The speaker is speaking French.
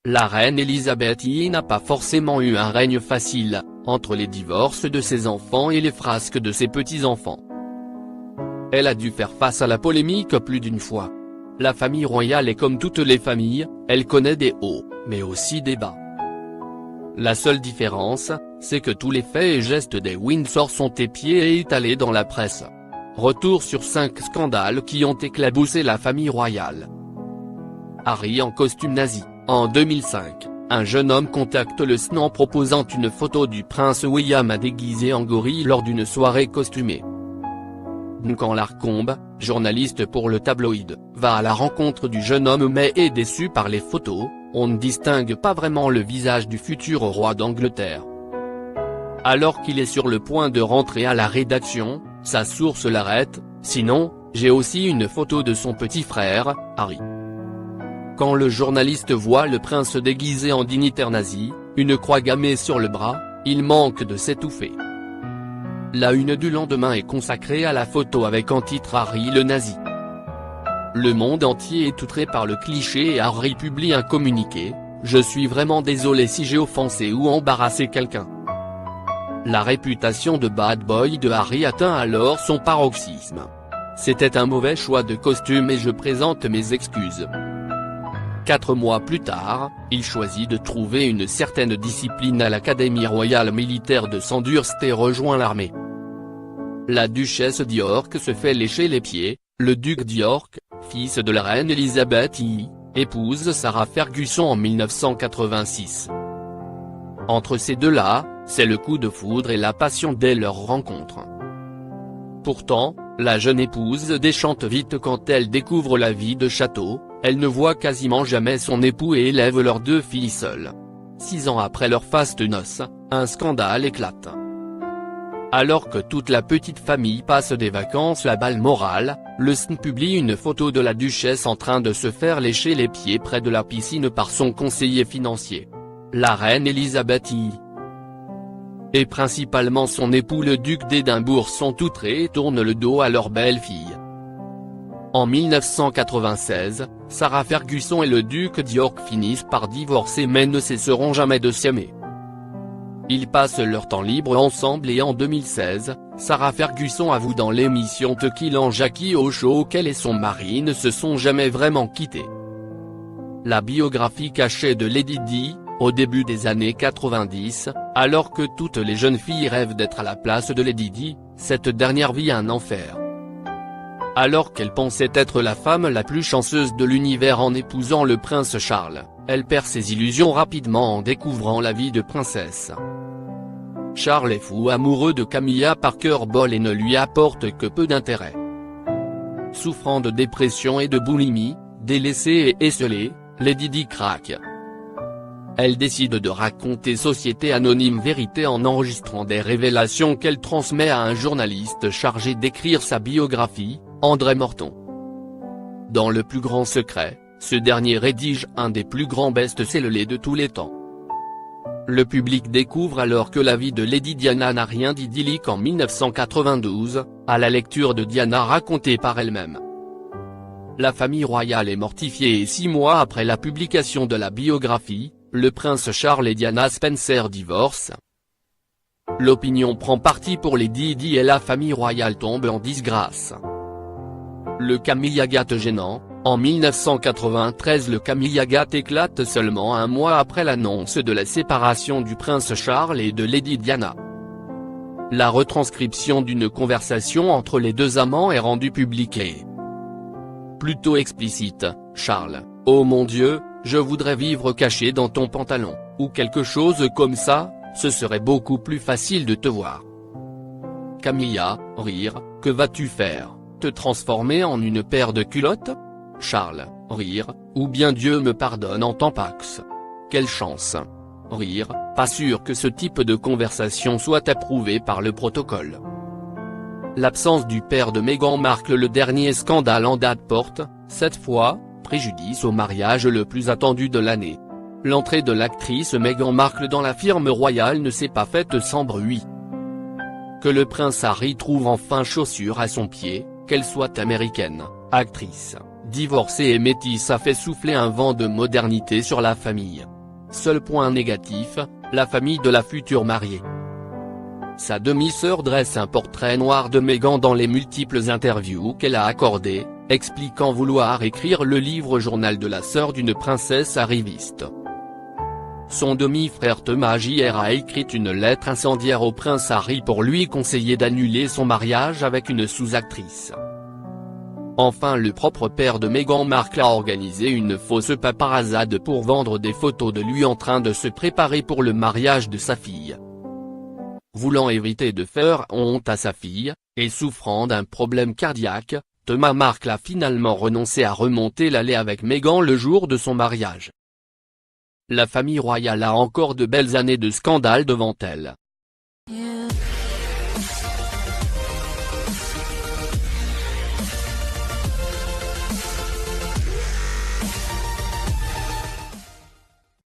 La reine Elisabeth II n'a pas forcément eu un règne facile, entre les divorces de ses enfants et les frasques de ses petits-enfants. Elle a dû faire face à la polémique plus d'une fois. La famille royale est comme toutes les familles, elle connaît des hauts, mais aussi des bas. La seule différence, c'est que tous les faits et gestes des Windsor sont épiés et étalés dans la presse. Retour sur 5 scandales qui ont éclaboussé la famille royale. Harry en costume nazi. En 2005, un jeune homme contacte le SN en proposant une photo du prince William déguisé en gorille lors d'une soirée costumée. Duncan Larcombe, journaliste pour le tabloïd, va à la rencontre du jeune homme mais est déçu par les photos, on ne distingue pas vraiment le visage du futur roi d'Angleterre. Alors qu'il est sur le point de rentrer à la rédaction, sa source l'arrête, sinon, j'ai aussi une photo de son petit frère, Harry. Quand le journaliste voit le prince déguisé en dignitaire nazi, une croix gammée sur le bras, il manque de s'étouffer. La une du lendemain est consacrée à la photo avec en titre Harry le nazi. Le monde entier est outré par le cliché et Harry publie un communiqué, « Je suis vraiment désolé si j'ai offensé ou embarrassé quelqu'un ». La réputation de bad boy de Harry atteint alors son paroxysme. « C'était un mauvais choix de costume et je présente mes excuses ». 4 mois plus tard, il choisit de trouver une certaine discipline à l'Académie royale militaire de Sandhurst et rejoint l'armée. La duchesse d'York se fait lécher les pieds, le duc d'York, fils de la reine Elisabeth I, épouse Sarah Ferguson en 1986. Entre ces deux-là, c'est le coup de foudre et la passion dès leur rencontre. Pourtant, la jeune épouse déchante vite quand elle découvre la vie de château, elle ne voit quasiment jamais son époux et élève leurs 2 filles seules. 6 ans après leur faste noces, un scandale éclate. Alors que toute la petite famille passe des vacances à Balmoral, le SN publie une photo de la duchesse en train de se faire lécher les pieds près de la piscine par son conseiller financier. La reine Elisabeth I. Et principalement son époux le duc d'Édimbourg sont outrés et tournent le dos à leur belle-fille. En 1996, Sarah Ferguson et le duc d'York finissent par divorcer mais ne cesseront jamais de s'aimer. Ils passent leur temps libre ensemble et en 2016, Sarah Ferguson avoue dans l'émission Tequila Jackie au show qu'elle et son mari ne se sont jamais vraiment quittés. La biographie cachée de Lady Di, au début des années 90, alors que toutes les jeunes filles rêvent d'être à la place de Lady Di, cette dernière vit un enfer. Alors qu'elle pensait être la femme la plus chanceuse de l'univers en épousant le prince Charles, elle perd ses illusions rapidement en découvrant la vie de princesse. Charles est fou amoureux de Camilla Parker Bowles et ne lui apporte que peu d'intérêt. Souffrant de dépression et de boulimie, délaissée et esseulée, Lady Di craque. Elle décide de raconter Société Anonyme Vérité en enregistrant des révélations qu'elle transmet à un journaliste chargé d'écrire sa biographie, André Morton. Dans le plus grand secret, ce dernier rédige un des plus grands best-sellers de tous les temps. Le public découvre alors que la vie de Lady Diana n'a rien d'idyllique en 1992, à la lecture de Diana racontée par elle-même. La famille royale est mortifiée et 6 mois après la publication de la biographie, le prince Charles et Diana Spencer divorcent. L'opinion prend parti pour Lady Di et la famille royale tombe en disgrâce. Le Camilla Gate gênant, en 1993 le Camilla Gate éclate seulement 1 mois après l'annonce de la séparation du prince Charles et de Lady Diana. La retranscription d'une conversation entre les 2 amants est rendue publique et plutôt explicite, Charles, « Oh mon Dieu, je voudrais vivre caché dans ton pantalon, ou quelque chose comme ça, ce serait beaucoup plus facile de te voir. » Camilla, rire, « Que vas-tu faire, te transformer en une paire de culottes ?» Charles, rire, « Ou bien Dieu me pardonne en tampax. Quelle chance. » Rire, « Pas sûr que ce type de conversation soit approuvé par le protocole. » L'absence du père de Meghan marque le dernier scandale en date porte, cette fois, préjudice au mariage le plus attendu de l'année. L'entrée de l'actrice Meghan Markle dans la firme royale ne s'est pas faite sans bruit. Que le prince Harry trouve enfin chaussure à son pied, qu'elle soit américaine, actrice, divorcée et métisse a fait souffler un vent de modernité sur la famille. Seul point négatif, la famille de la future mariée. Sa demi-sœur dresse un portrait noir de Meghan dans les multiples interviews qu'elle a accordées, expliquant vouloir écrire le livre journal de la sœur d'une princesse arriviste. Son demi-frère Thomas Jr a écrit une lettre incendiaire au prince Harry pour lui conseiller d'annuler son mariage avec une sous-actrice. Enfin, le propre père de Meghan Markle a organisé une fausse paparazade pour vendre des photos de lui en train de se préparer pour le mariage de sa fille. Voulant éviter de faire honte à sa fille, et souffrant d'un problème cardiaque, Thomas Markle a finalement renoncé à remonter l'allée avec Meghan le jour de son mariage. La famille royale a encore de belles années de scandale devant elle.